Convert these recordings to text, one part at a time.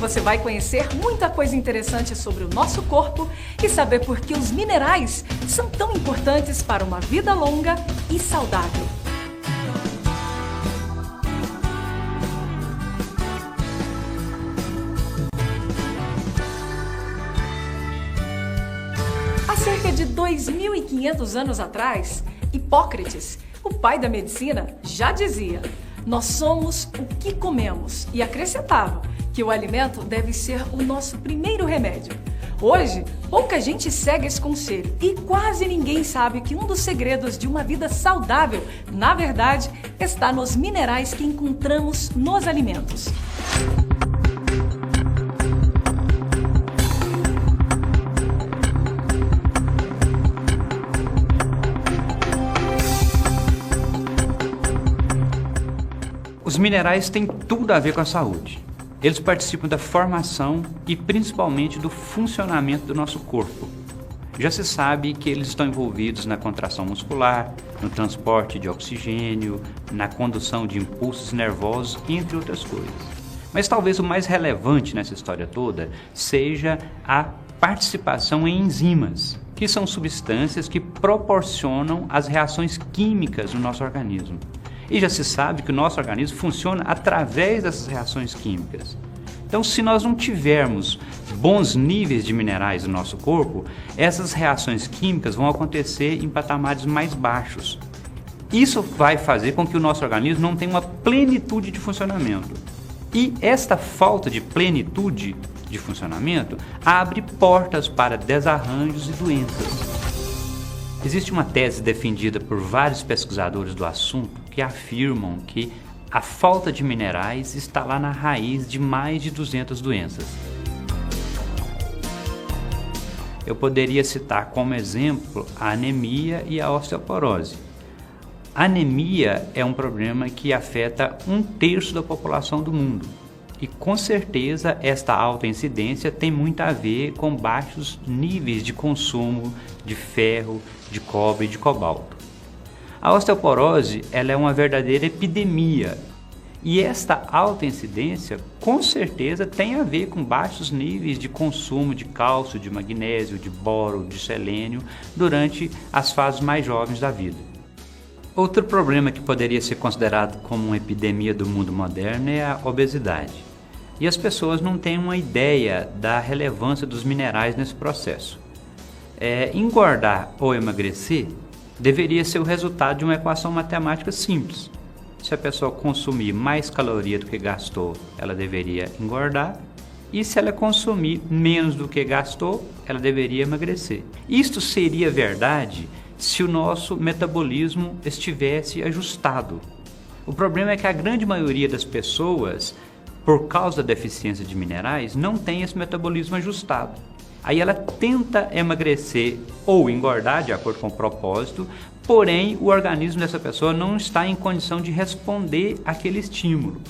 você vai conhecer muita coisa interessante sobre o nosso corpo e saber por que os minerais são tão importantes para uma vida longa e saudável. Há cerca de 2.500 anos atrás, Hipócrates, o pai da medicina, já dizia: nós somos o que comemos, e acrescentava que o alimento deve ser o nosso primeiro remédio. Hoje, pouca gente segue esse conselho e quase ninguém sabe que um dos segredos de uma vida saudável, na verdade, está nos minerais que encontramos nos alimentos. Os minerais têm tudo a ver com a saúde. Eles participam da formação e principalmente do funcionamento do nosso corpo. Já se sabe que eles estão envolvidos na contração muscular, no transporte de oxigênio, na condução de impulsos nervosos, entre outras coisas. Mas talvez o mais relevante nessa história toda seja a participação em enzimas, que são substâncias que proporcionam as reações químicas no nosso organismo. E já se sabe que o nosso organismo funciona através dessas reações químicas. Então, se nós não tivermos bons níveis de minerais no nosso corpo, essas reações químicas vão acontecer em patamares mais baixos. Isso vai fazer com que o nosso organismo não tenha uma plenitude de funcionamento. E esta falta de plenitude de funcionamento abre portas para desarranjos e doenças. Existe uma tese defendida por vários pesquisadores do assunto que afirmam que a falta de minerais está lá na raiz de mais de 200 doenças. Eu poderia citar como exemplo a anemia e a osteoporose. A anemia é um problema que afeta 1/3 da população do mundo. E com certeza esta alta incidência tem muito a ver com baixos níveis de consumo de ferro, de cobre e de cobalto. A osteoporose ela é uma verdadeira epidemia e esta alta incidência com certeza tem a ver com baixos níveis de consumo de cálcio, de magnésio, de boro, de selênio durante as fases mais jovens da vida. Outro problema que poderia ser considerado como uma epidemia do mundo moderno é a obesidade. E as pessoas não têm uma ideia da relevância dos minerais nesse processo. Engordar ou emagrecer deveria ser o resultado de uma equação matemática simples. Se a pessoa consumir mais caloria do que gastou, ela deveria engordar. E se ela consumir menos do que gastou, ela deveria emagrecer. Isto seria verdade se o nosso metabolismo estivesse ajustado. O problema é que a grande maioria das pessoas, por causa da deficiência de minerais, não tem esse metabolismo ajustado. Aí ela tenta emagrecer ou engordar, de acordo com o propósito, porém o organismo dessa pessoa não está em condição de responder àquele estímulo.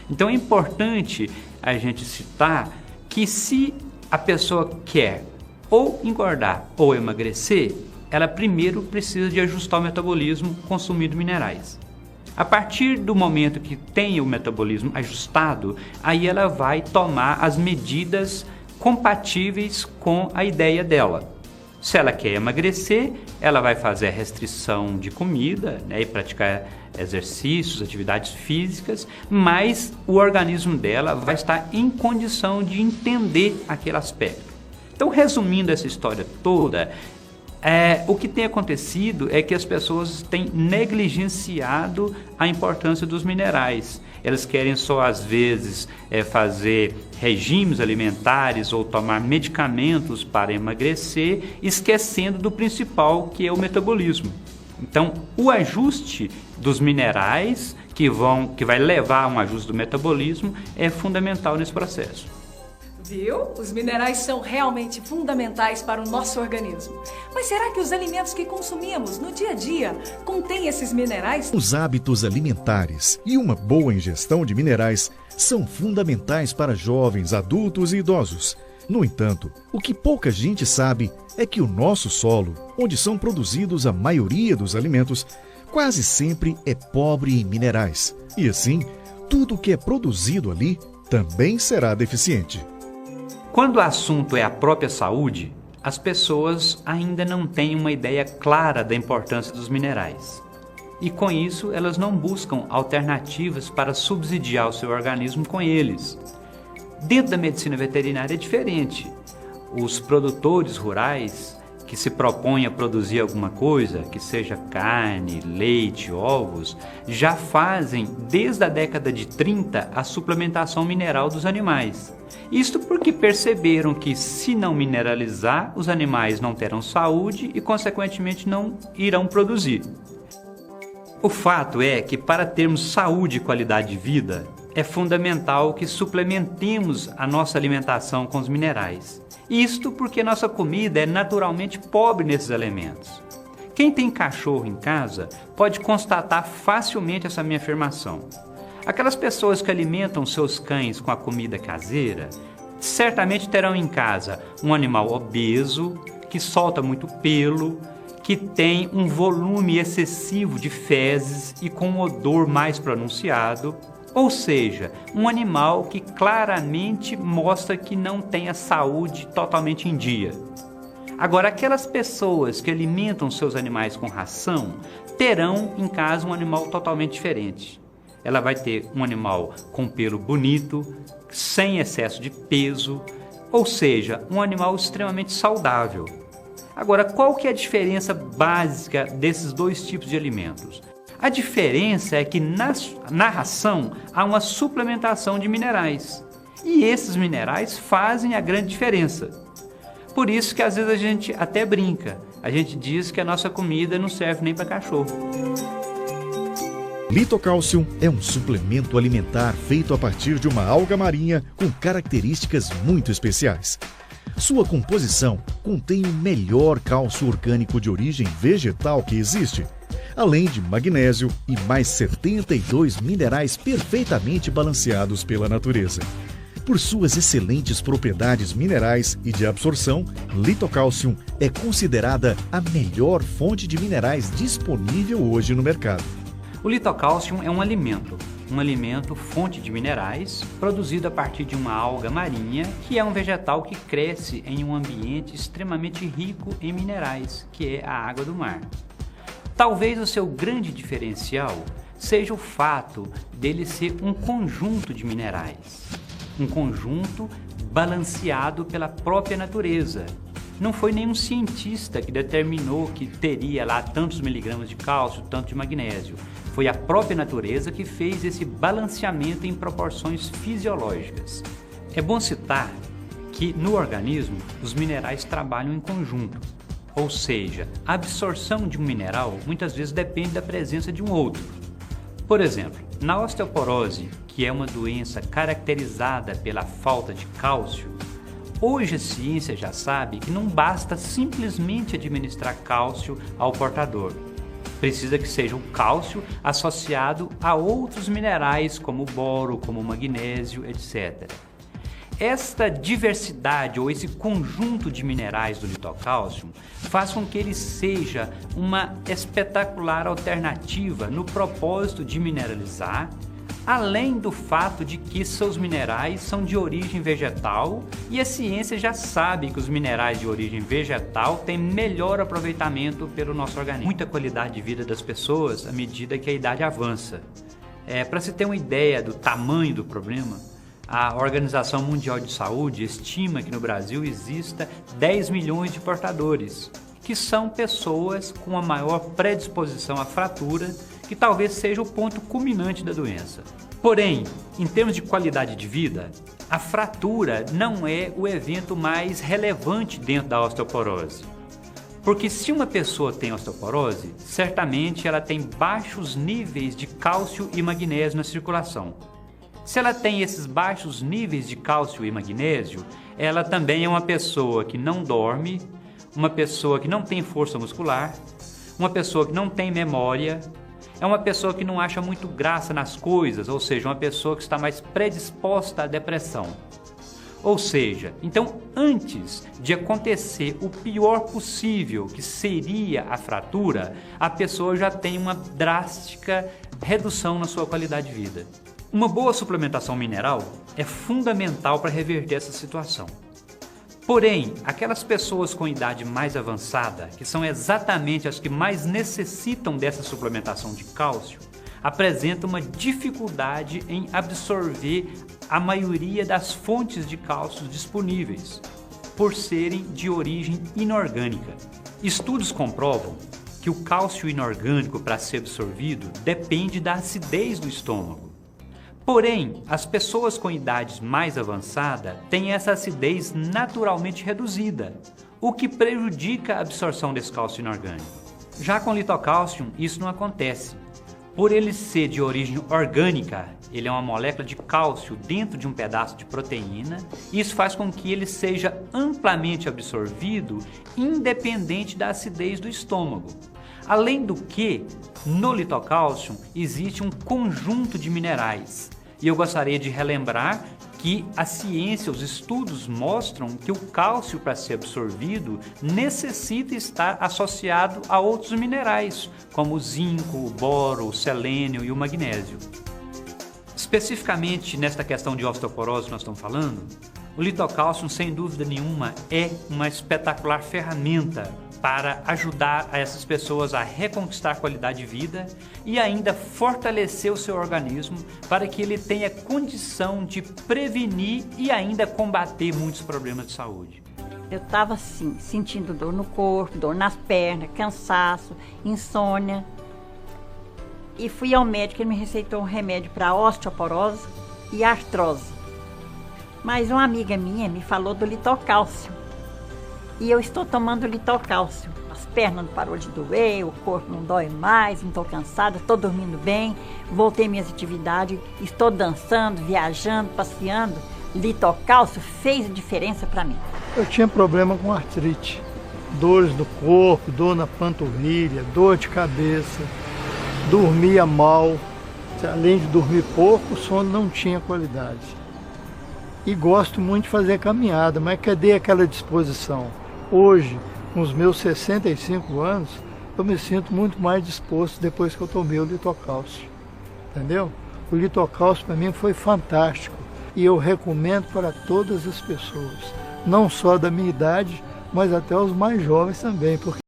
Então é importante a gente citar que se a pessoa quer ou engordar ou emagrecer, ela primeiro precisa de ajustar o metabolismo consumindo minerais. A partir do momento que tem o metabolismo ajustado, aí ela vai tomar as medidas compatíveis com a ideia dela. Se ela quer emagrecer, ela vai fazer a restrição de comida, e praticar exercícios, atividades físicas, mas o organismo dela vai estar em condição de entender aquele aspecto. Então, resumindo essa história toda, o que tem acontecido é que as pessoas têm negligenciado a importância dos minerais. Elas querem só, às vezes, fazer regimes alimentares ou tomar medicamentos para emagrecer, esquecendo do principal, que é o metabolismo. Então, o ajuste dos minerais, que vai levar a um ajuste do metabolismo, é fundamental nesse processo. Viu? Os minerais são realmente fundamentais para o nosso organismo. Mas será que os alimentos que consumimos no dia a dia contêm esses minerais? Os hábitos alimentares e uma boa ingestão de minerais são fundamentais para jovens, adultos e idosos. No entanto, o que pouca gente sabe é que o nosso solo, onde são produzidos a maioria dos alimentos, quase sempre é pobre em minerais. E assim, tudo que é produzido ali também será deficiente. Quando o assunto é a própria saúde, as pessoas ainda não têm uma ideia clara da importância dos minerais. E com isso, elas não buscam alternativas para subsidiar o seu organismo com eles. Dentro da medicina veterinária é diferente. Os produtores rurais que se propõem a produzir alguma coisa, que seja carne, leite, ovos, já fazem desde a década de 30 a suplementação mineral dos animais. Isto porque perceberam que, se não mineralizar, os animais não terão saúde e, consequentemente, não irão produzir. O fato é que, para termos saúde e qualidade de vida, é fundamental que suplementemos a nossa alimentação com os minerais. Isto porque nossa comida é naturalmente pobre nesses elementos. Quem tem cachorro em casa pode constatar facilmente essa minha afirmação. Aquelas pessoas que alimentam seus cães com a comida caseira, certamente terão em casa um animal obeso, que solta muito pelo, que tem um volume excessivo de fezes e com um odor mais pronunciado, ou seja, um animal que claramente mostra que não tem a saúde totalmente em dia. Agora, aquelas pessoas que alimentam seus animais com ração terão em casa um animal totalmente diferente. Ela vai ter um animal com pelo bonito, sem excesso de peso, ou seja, um animal extremamente saudável. Agora, qual que é a diferença básica desses dois tipos de alimentos? A diferença é que na ração há uma suplementação de minerais. E esses minerais fazem a grande diferença. Por isso que às vezes a gente até brinca. A gente diz que a nossa comida não serve nem para cachorro. Litocálcio é um suplemento alimentar feito a partir de uma alga marinha com características muito especiais. Sua composição contém o melhor cálcio orgânico de origem vegetal que existe, além de magnésio e mais 72 minerais perfeitamente balanceados pela natureza. Por suas excelentes propriedades minerais e de absorção, Litocálcio é considerada a melhor fonte de minerais disponível hoje no mercado. O litocálcio é um alimento fonte de minerais, produzido a partir de uma alga marinha, que é um vegetal que cresce em um ambiente extremamente rico em minerais, que é a água do mar. Talvez o seu grande diferencial seja o fato dele ser um conjunto de minerais, um conjunto balanceado pela própria natureza. Não foi nenhum cientista que determinou que teria lá tantos miligramas de cálcio, tanto de magnésio. Foi a própria natureza que fez esse balanceamento em proporções fisiológicas. É bom citar que no organismo os minerais trabalham em conjunto. Ou seja, a absorção de um mineral muitas vezes depende da presença de um outro. Por exemplo, na osteoporose, que é uma doença caracterizada pela falta de cálcio, hoje a ciência já sabe que não basta simplesmente administrar cálcio ao portador. Precisa que seja um cálcio associado a outros minerais como o boro, como o magnésio, etc. Esta diversidade ou esse conjunto de minerais do litocálcio faz com que ele seja uma espetacular alternativa no propósito de mineralizar, além do fato de que seus minerais são de origem vegetal e a ciência já sabe que os minerais de origem vegetal têm melhor aproveitamento pelo nosso organismo. Muita qualidade de vida das pessoas à medida que a idade avança. Para se ter uma ideia do tamanho do problema, a Organização Mundial de Saúde estima que no Brasil exista 10 milhões de portadores, que são pessoas com a maior predisposição à fratura, que talvez seja o ponto culminante da doença. Porém, em termos de qualidade de vida, a fratura não é o evento mais relevante dentro da osteoporose. Porque se uma pessoa tem osteoporose, certamente ela tem baixos níveis de cálcio e magnésio na circulação. Se ela tem esses baixos níveis de cálcio e magnésio, ela também é uma pessoa que não dorme, uma pessoa que não tem força muscular, uma pessoa que não tem memória, é uma pessoa que não acha muito graça nas coisas, ou seja, uma pessoa que está mais predisposta à depressão. Ou seja, então antes de acontecer o pior possível, que seria a fratura, a pessoa já tem uma drástica redução na sua qualidade de vida. Uma boa suplementação mineral é fundamental para reverter essa situação. Porém, aquelas pessoas com idade mais avançada, que são exatamente as que mais necessitam dessa suplementação de cálcio, apresentam uma dificuldade em absorver a maioria das fontes de cálcio disponíveis, por serem de origem inorgânica. Estudos comprovam que o cálcio inorgânico, para ser absorvido, depende da acidez do estômago. Porém, as pessoas com idades mais avançada têm essa acidez naturalmente reduzida, o que prejudica a absorção desse cálcio inorgânico. Já com o litocálcio, isso não acontece. Por ele ser de origem orgânica, ele é uma molécula de cálcio dentro de um pedaço de proteína, e isso faz com que ele seja amplamente absorvido, independente da acidez do estômago. Além do que, no litocálcio existe um conjunto de minerais. E eu gostaria de relembrar que a ciência, os estudos mostram que o cálcio, para ser absorvido, necessita estar associado a outros minerais, como o zinco, o boro, o selênio e o magnésio. Especificamente nesta questão de osteoporose que nós estamos falando, o litocálcio, sem dúvida nenhuma, é uma espetacular ferramenta para ajudar a essas pessoas a reconquistar a qualidade de vida e ainda fortalecer o seu organismo para que ele tenha condição de prevenir e ainda combater muitos problemas de saúde. Eu estava assim, sentindo dor no corpo, dor nas pernas, cansaço, insônia. E fui ao médico, ele me receitou um remédio para osteoporose e artrose. Mas uma amiga minha me falou do litocálcio. E eu estou tomando litocálcio. As pernas não parou de doer, o corpo não dói mais, não estou cansada, estou dormindo bem, voltei minhas atividades, estou dançando, viajando, passeando. Litocálcio fez diferença para mim. Eu tinha problema com artrite, dores no corpo, dor na panturrilha, dor de cabeça, dormia mal. Além de dormir pouco, o sono não tinha qualidade. E gosto muito de fazer caminhada, mas cadê aquela disposição? Hoje, com os meus 65 anos, eu me sinto muito mais disposto depois que eu tomei o litocálcio. Entendeu? O litocálcio para mim foi fantástico e eu recomendo para todas as pessoas, não só da minha idade, mas até os mais jovens também, porque